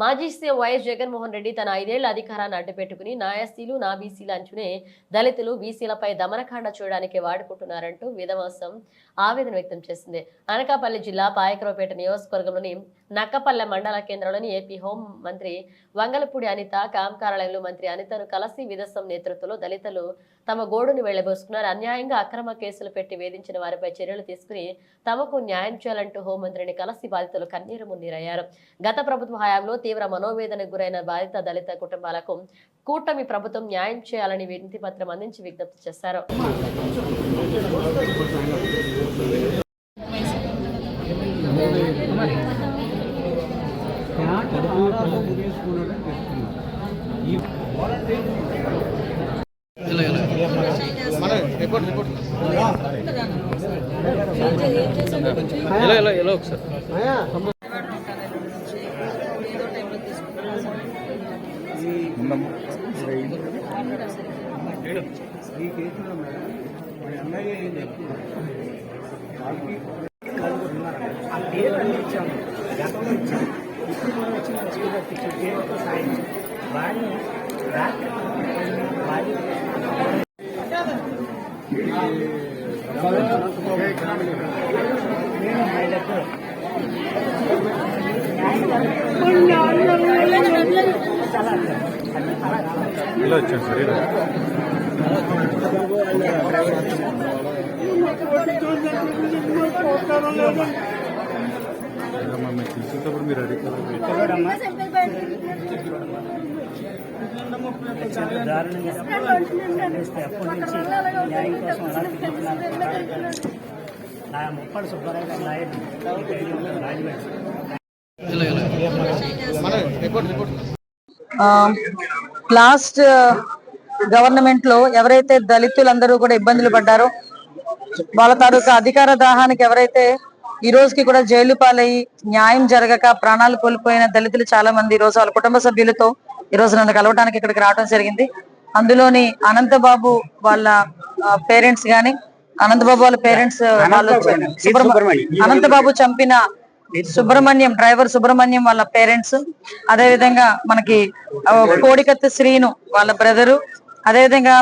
మాజీ CM YS Jaganmohan Reddy తన 5 ఏళ్ల అధికారాన్ని అడ్డుపెట్టుకుని నా ఎస్సీలు నా బీసీలు అంచునే దళితులు బీసీలపై దమనకాండ చేయడానికి వాడుకుంటున్నారంటూ విధవాసం ఆవేదన వ్యక్తం చేసింది. అనకాపల్లి జిల్లా పాయకరావుపేట నియోజకవర్గంలోని నక్కపల్లె మండల కేంద్రంలోని ఏపీ హోం మంత్రి వంగలపూడి అనిత క్యాంప్ కార్యాలయంలో మంత్రి అనితను కలిసి విధసం నేతృత్వంలో దళితులు తమ గోడును వెళ్లబోసుకున్నారు. అన్యాయంగా అక్రమ కేసులు పెట్టి వేధించిన వారిపై చర్యలు తీసుకుని తమకు న్యాయం చేయాలంటూ హోంమంత్రిని కలిసి బాధితులు కన్నీరు మున్నీరయ్యారు. గత ప్రభుత్వ హయాంలో తీవ్ర మనోవేదనకు గురైన బాధిత దళిత కుటుంబాలకు కూటమి ప్రభుత్వం న్యాయం చేయాలని వినతి పత్రం అందించి విజ్ఞప్తి చేశారు. లాస్ట్ గవర్నమెంట్ లో ఎవరైతే దళితులందరూ కూడా ఇబ్బందులు పడ్డారో వాళ్ళ తాలూకా అధికార దాహానికి ఎవరైతే ఈ రోజుకి కూడా జైలు పాలయ్యి న్యాయం జరగక ప్రాణాలు కోల్పోయిన దళితులు చాలా మంది ఈ రోజు వాళ్ళ కుటుంబ సభ్యులతో ఈ రోజు నన్ను కలవడానికి ఇక్కడికి రావడం జరిగింది. అందులోని అనంతబాబు వాళ్ళ పేరెంట్స్ గాని అనంతబాబు వాళ్ళ పేరెంట్స్ అనంతబాబు చంపిన సుబ్రహ్మణ్యం డ్రైవర్ సుబ్రహ్మణ్యం వాళ్ళ పేరెంట్స్, అదే విధంగా మనకి కోడికత్తి శ్రీను వాళ్ళ బ్రదరు, అదే విధంగా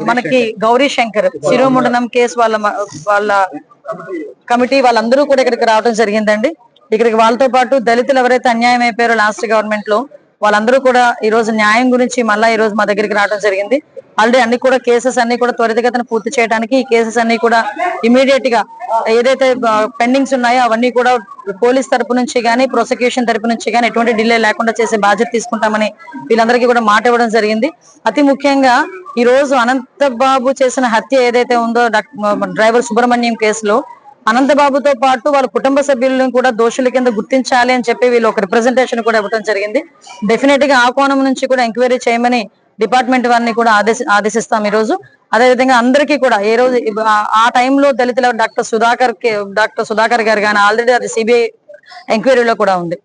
మనకి గౌరీ శంకర్ శిరోముండనం కేసు వాళ్ళ కమిటీ వాళ్ళందరూ కూడా ఇక్కడికి రావడం జరిగిందండి. ఇక్కడికి వాళ్ళతో పాటు దళితులు ఎవరైతే అన్యాయం అయిపోయారో లాస్ట్ గవర్నమెంట్ లో వాళ్ళందరూ కూడా ఈ రోజు న్యాయం గురించి మళ్ళా ఈ రోజు మా దగ్గరికి రావడం జరిగింది. ఆల్రెడీ అన్ని కూడా కేసెస్ అన్ని కూడా త్వరితగతిన పూర్తి చేయడానికి ఈ కేసెస్ అన్ని కూడా ఇమీడియట్ గా ఏదైతే పెండింగ్స్ ఉన్నాయో అవన్నీ కూడా పోలీస్ తరపు నుంచి గానీ ప్రాసిక్యూషన్ తరపు నుంచి గానీ ఎటువంటి డిలే లేకుండా చేసే బాధ్యత తీసుకుంటామని వీళ్ళందరికీ కూడా మాట ఇవ్వడం జరిగింది. అతి ముఖ్యంగా ఈ రోజు అనంతబాబు చేసిన హత్య ఏదైతే ఉందో డ్రైవర్ సుబ్రహ్మణ్యం కేసులో అనంతబాబుతో పాటు వాళ్ళ కుటుంబ సభ్యులను కూడా దోషుల కింద గుర్తించాలి అని చెప్పి వీళ్ళు ఒక రిప్రజెంటేషన్ కూడా ఇవ్వడం జరిగింది. డెఫినెట్ గా ఆ కోణం నుంచి కూడా ఎంక్వైరీ చేయమని డిపార్ట్మెంట్ వారిని కూడా ఆదేశిస్తాం ఈ రోజు. అదేవిధంగా అందరికీ కూడా ఏ రోజు ఆ టైంలో దళితుల డాక్టర్ సుధాకర్ గారు కానీ ఆల్రెడీ అది సిబిఐ ఎంక్వైరీలో కూడా ఉంది.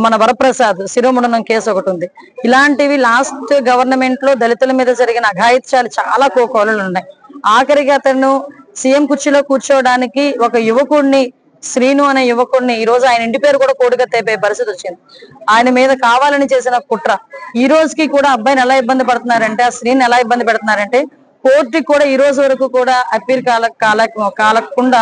మన వరప్రసాద్ శిరోముండనం కేసు ఒకటి ఉంది. ఇలాంటివి లాస్ట్ గవర్నమెంట్ లో దళితుల మీద జరిగిన అఘాయిత్యాలు చాలా కోకొల్లలు ఉన్నాయి. ఆఖరికి అతను సీఎం కుర్చీలో కూర్చోవడానికి ఒక యువకుడిని శ్రీను అనే యువకుడిని ఈ రోజు ఆయన ఇంటి పేరు కూడా కోడికత్తైపోయే పరిస్థితి వచ్చింది. ఆయన మీద కావాలని చేసిన కుట్ర. ఈ రోజుకి కూడా అబ్బాయిని ఎలా ఇబ్బంది పడుతున్నారంటే, ఆ శ్రీని ఎలా ఇబ్బంది పెడుతున్నారంటే కోర్టుకి కూడా ఈ రోజు వరకు కూడా అప్పీల్ కాలకుండా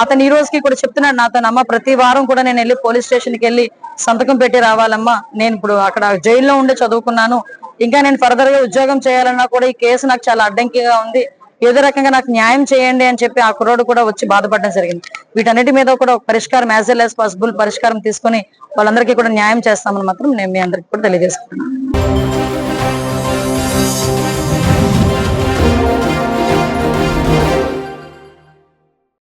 అతను ఈ రోజుకి కూడా చెప్తున్నాడు నాతో, అమ్మ ప్రతి వారం కూడా నేను వెళ్ళి పోలీస్ స్టేషన్కి వెళ్ళి సంతకం పెట్టి రావాలమ్మా, నేను ఇప్పుడు అక్కడ జైల్లో ఉండి చదువుకున్నాను, ఇంకా నేను ఫర్దర్ గా ఉద్యోగం చేయాలన్నా కూడా ఈ కేసు నాకు చాలా అడ్డంకిగా ఉంది, ఏదో రకంగా నాకు న్యాయం చేయండి అని చెప్పి ఆ కుర్రోడు కూడా వచ్చి బాధపడడం జరిగింది. వీటన్నిటి మీద కూడా ఒక పరిష్కారం యాజ్ వెల్ యాజ్ పాసిబుల్ పరిష్కారం తీసుకుని వాళ్ళందరికీ కూడా న్యాయం చేస్తామని మాత్రం నేను మీ అందరికీ కూడా తెలియజేసుకుంటున్నాను.